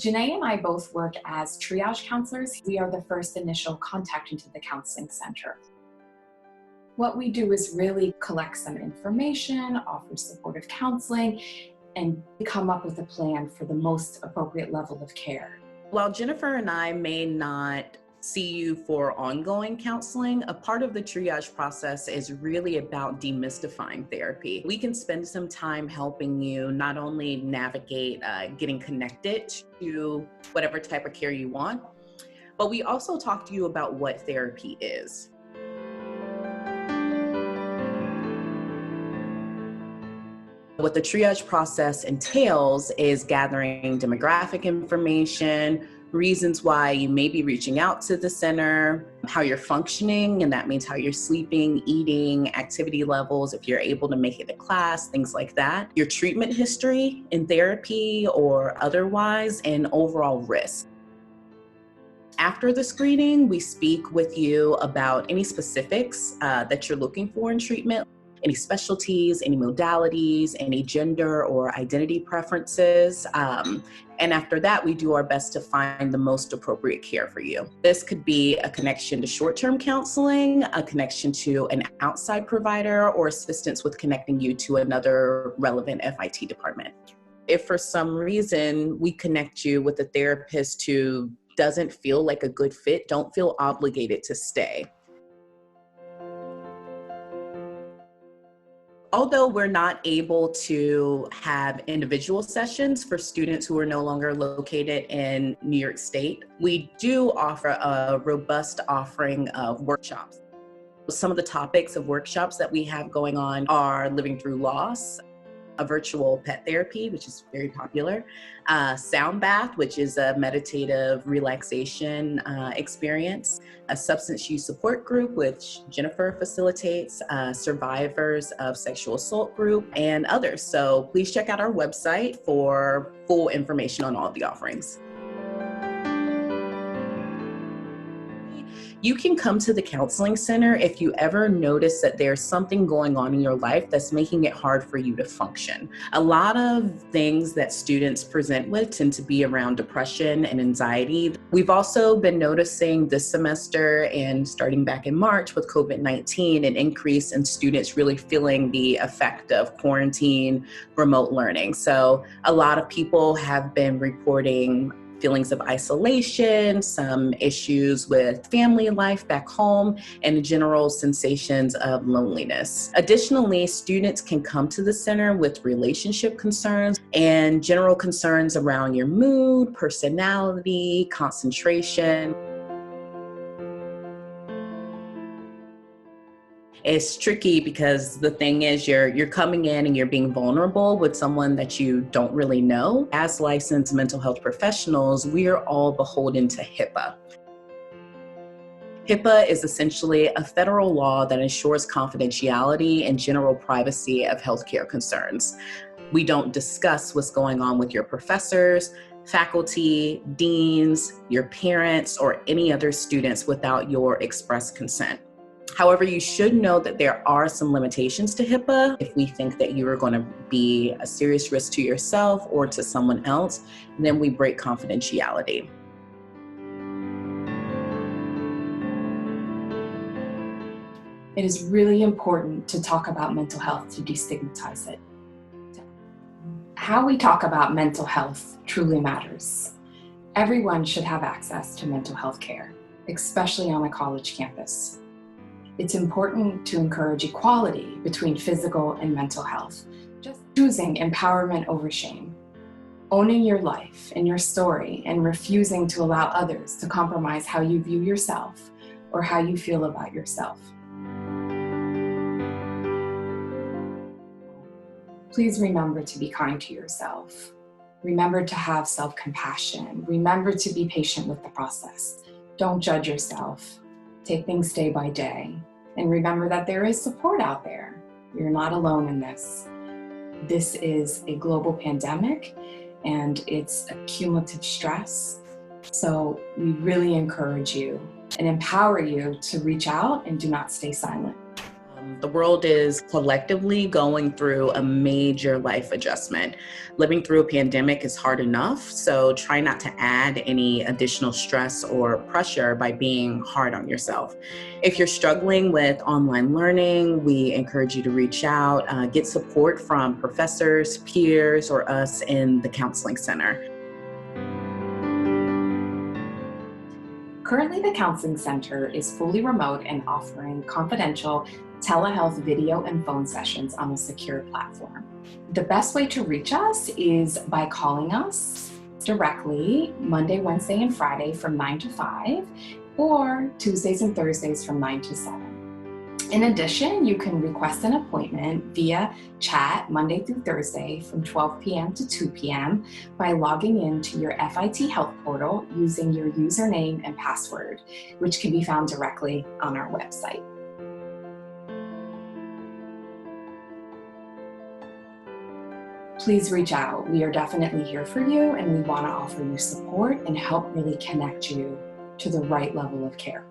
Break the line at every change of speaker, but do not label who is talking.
Jnee and I both work as triage counselors. We are the first initial contact into the counseling center. What we do is really collect some information, offer supportive counseling, and come up with a plan for the most appropriate level of care.
While Jennifer and I may not see you for ongoing counseling, a part of the triage process is really about demystifying therapy. We can spend some time helping you not only navigate getting connected to whatever type of care you want, but we also talk to you about what therapy is. What the triage process entails is gathering demographic information, reasons why you may be reaching out to the center, how you're functioning, and that means how you're sleeping, eating, activity levels, if you're able to make it to class, things like that, your treatment history in therapy or otherwise, and overall risk. After the screening, we speak with you about any specifics that you're looking for in treatment, any specialties, any modalities, any gender or identity preferences. And after that, we do our best to find the most appropriate care for you. This could be a connection to short-term counseling, a connection to an outside provider, or assistance with connecting you to another relevant FIT department. If for some reason we connect you with a therapist who doesn't feel like a good fit, don't feel obligated to stay. Although we're not able to have individual sessions for students who are no longer located in New York State, we do offer a robust offering of workshops. Some of the topics of workshops that we have going on are living through loss, a virtual pet therapy, which is very popular, sound bath, which is a meditative relaxation experience, a substance use support group, which Jennifer facilitates, survivors of sexual assault group, and others. So please check out our website for full information on all of the offerings. You can come to the counseling center if you ever notice that there's something going on in your life that's making it hard for you to function. A lot of things that students present with tend to be around depression and anxiety. We've also been noticing this semester and starting back in March with COVID-19, an increase in students really feeling the effect of quarantine, remote learning. So a lot of people have been reporting feelings of isolation, some issues with family life back home, and general sensations of loneliness. Additionally, students can come to the center with relationship concerns and general concerns around your mood, personality, concentration. It's tricky because the thing is you're coming in and you're being vulnerable with someone that you don't really know. As licensed mental health professionals, we are all beholden to HIPAA. HIPAA is essentially a federal law that ensures confidentiality and general privacy of healthcare concerns. We don't discuss what's going on with your professors, faculty, deans, your parents, or any other students without your express consent. However, you should know that there are some limitations to HIPAA. If we think that you are going to be a serious risk to yourself or to someone else, then we break confidentiality.
It is really important to talk about mental health to destigmatize it. How we talk about mental health truly matters. Everyone should have access to mental health care, especially on a college campus. It's important to encourage equality between physical and mental health. Just choosing empowerment over shame, owning your life and your story, and refusing to allow others to compromise how you view yourself or how you feel about yourself. Please remember to be kind to yourself. Remember to have self-compassion. Remember to be patient with the process. Don't judge yourself. Take things day by day. And remember that there is support out there. You're not alone in this. This is a global pandemic and it's a cumulative stress. So we really encourage you and empower you to reach out and do not stay silent.
The world is collectively going through a major life adjustment. Living through a pandemic is hard enough, so try not to add any additional stress or pressure by being hard on yourself. If you're struggling with online learning, we encourage you to reach out, get support from professors, peers, or us in the counseling center.
Currently, the Counseling Center is fully remote and offering confidential telehealth video and phone sessions on a secure platform. The best way to reach us is by calling us directly Monday, Wednesday, and Friday from 9 to 5, or Tuesdays and Thursdays from 9 to 7. In addition, you can request an appointment via chat Monday through Thursday from 12 p.m. to 2 p.m. by logging into your FIT Health portal using your username and password, which can be found directly on our website. Please reach out. We are definitely here for you, and we want to offer you support and help really connect you to the right level of care.